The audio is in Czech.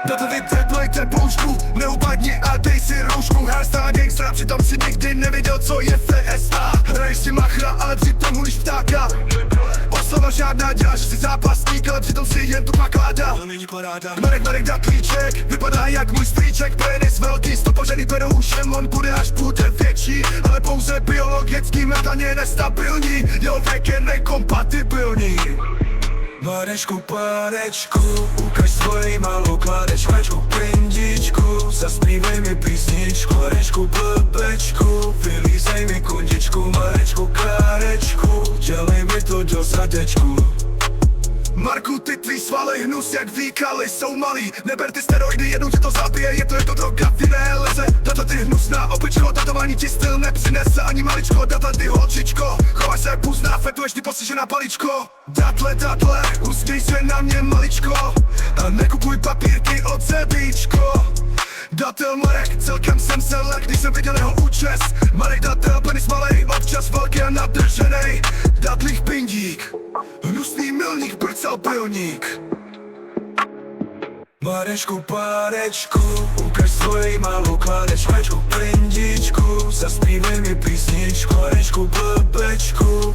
Datový teplejte poušku, neupadni a dej si roušku. Hárstá gangsta, přitom si nikdy neviděl, co je FSA. Hraješ si machra, ale přitom hulíš ptáka. Oslava žádná, děláš si zápasník, ale přitom si jen tu pakládá. Marek Datlíček, vypadá jak můj strýček. Penis velký, stopořený peroušem, on bude až bude větší. Ale pouze biologický metaně nestabilní, jeho věk je nekompatibilní. Marečku, panečku, ukaž svoji malou kladečku, pindičku, zaspívej mi písničku. Marečku, blbečku, vylízej mi kundičku. Marečku, kárečku, dělej mi to do zadečku. Marku, ty tvý svaly, hnus jak výkaly jsou malý. Neber ty steroidy, jednou tě to zabije, je to droga, ty neleze. Tato ty hnusná opičko, datování ti styl nepřinese ani maličko. Datle ty holčičko, chovaj se puzná, fetuješ ty postižená paličko. Datle, usměj se na mě maličko a nekupuj papírky od zebíčko. Datel Marek, celkem jsem se lek, když jsem viděl jeho účes. Marek Datel, penis malej, občas velký a nadrženej. Datlých pindík, hnusný milník, brcal pilník. Marečku, panečku, ukaž svoji malou kladečku, pindičku, zaspívej mi písničku. Marečku, blbečku,